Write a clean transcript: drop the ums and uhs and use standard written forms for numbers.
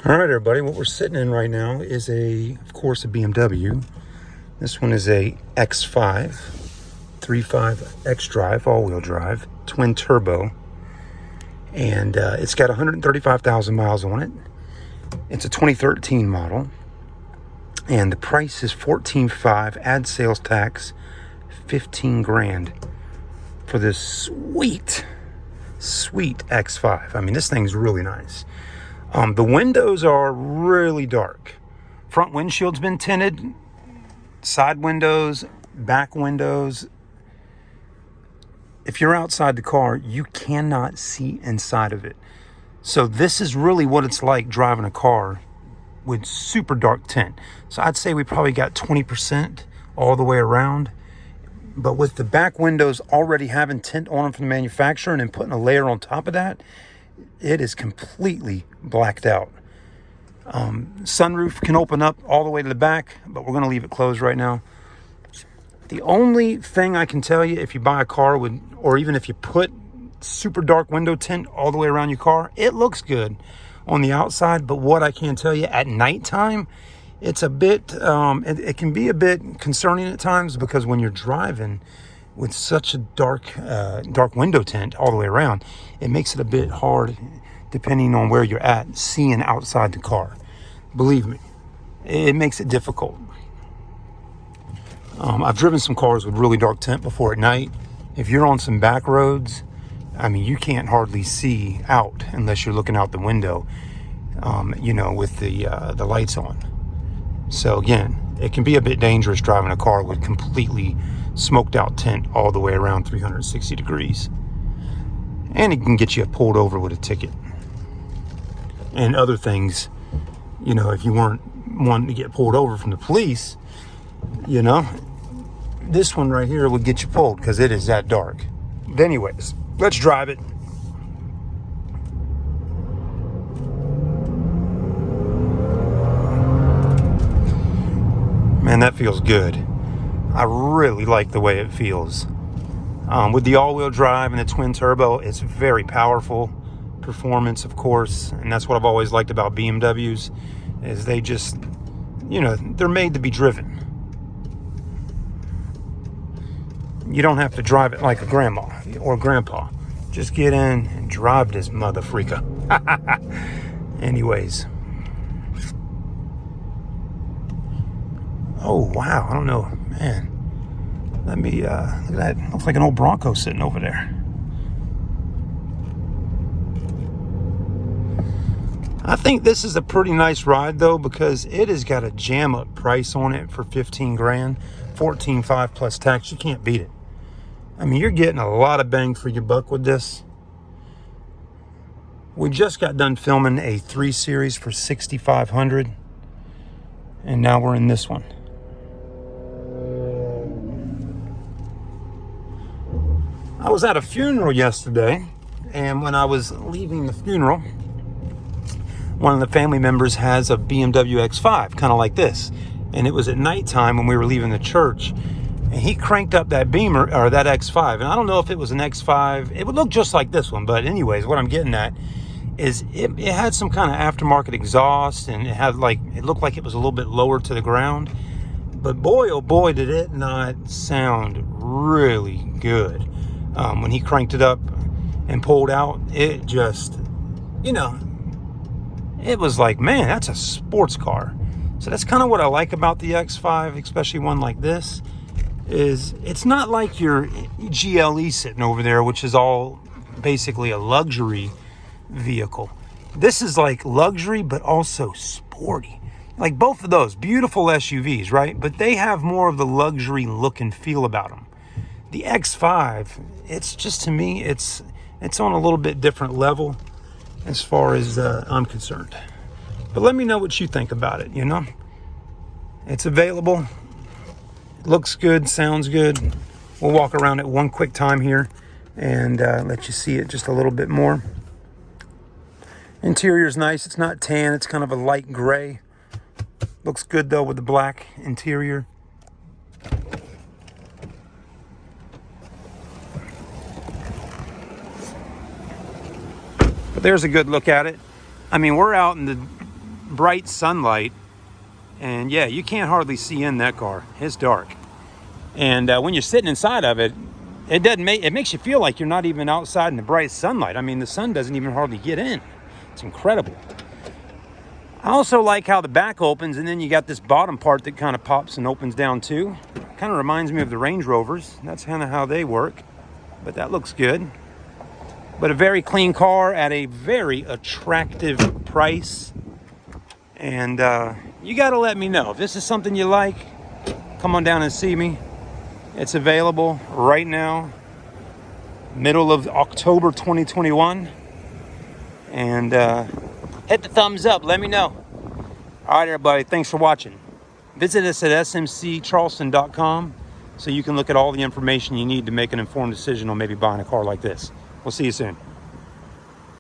All right, everybody, what we're sitting in right now is of course, a BMW. This one is a X5, 3.5 X-Drive, all-wheel drive, twin turbo. And it's got 135,000 miles on it. It's a 2013 model. And the price is $14,500, add sales tax, 15 grand for this sweet X5. I mean, this thing's really nice. The windows are really dark. Front windshield's been tinted. Side windows, back windows. If you're outside the car, you cannot see inside of it. So this is really what it's like driving a car with super dark tint. So I'd say we probably got 20% all the way around. But with the back windows already having tint on them from the manufacturer and then putting a layer on top of that, it is completely blacked out. Sunroof can open up all the way to the back, but we're going to leave it closed right now. The only thing I can tell you, if you buy a car with, or even if you put super dark window tint all the way around your car, it looks good on the outside. But what I can tell you, at nighttime, it's a bit, it can be a bit concerning at times, because when you're driving with such a dark window tint all the way around, it makes it a bit hard, depending on where you're at, seeing outside the car. Believe me, it makes it difficult. I've driven some cars with really dark tint before at night. If you're on some back roads, I mean, you can't hardly see out unless you're looking out the window, with the lights on. So again, it can be a bit dangerous driving a car with completely smoked out tint all the way around 360 degrees. And it can get you pulled over with a ticket. And other things, if you weren't wanting to get pulled over from the police, this one right here would get you pulled because it is that dark. But anyways, let's drive it. Man, that feels good. I really like the way it feels. With the all-wheel drive and the twin turbo, it's very powerful. Performance, of course, and that's what I've always liked about BMWs, is they just, they're made to be driven. You don't have to drive it like a grandma or grandpa. Just get in and drive this mother freaker. Anyways. Oh, wow. I don't know. Man. Let me, look at that. Looks like an old Bronco sitting over there. I think this is a pretty nice ride, though, because it has got a jam-up price on it for 15 grand. 14.5 plus tax. You can't beat it. I mean, you're getting a lot of bang for your buck with this. We just got done filming a 3 Series for 6,500. And now we're in this one. I was at a funeral yesterday, and when I was leaving the funeral, one of the family members has a BMW X5, kind of like this. And it was at nighttime when we were leaving the church, and he cranked up that Beamer, or that X5. And I don't know if it was an X5. It would look just like this one, but anyways, what I'm getting at is it had some kind of aftermarket exhaust, and it looked like it was a little bit lower to the ground. But boy, oh boy, did it not sound really good. When he cranked it up and pulled out, it just, it was like, man, that's a sports car. So that's kind of what I like about the X5, especially one like this, is it's not like your GLE sitting over there, which is all basically a luxury vehicle. This is like luxury, but also sporty. Like both of those, beautiful SUVs, right? But they have more of the luxury look and feel about them. The X5, it's just, to me, it's on a little bit different level as far as I'm concerned. But let me know what you think about it, It's available. It looks good, sounds good. We'll walk around it one quick time here and let you see it just a little bit more. Interior's nice. It's not tan. It's kind of a light gray. Looks good, though, with the black interior. But there's a good look at it. I mean, we're out in the bright sunlight, and yeah, you can't hardly see in that car. It's dark. And when you're sitting inside of it, it makes you feel like you're not even outside in the bright sunlight. I mean, the sun doesn't even hardly get in. It's incredible. I also like how the back opens, and then you got this bottom part that kind of pops and opens down too. Kind of reminds me of the Range Rovers. That's kind of how they work, but that looks good. But a very clean car at a very attractive price. And you got to let me know if this is something you like. Come on down and see me. It's available right now, middle of October 2021. And hit the thumbs up. Let me know. All right, everybody. Thanks for watching. Visit us at smccharleston.com so you can look at all the information you need to make an informed decision on maybe buying a car like this. We'll see you soon.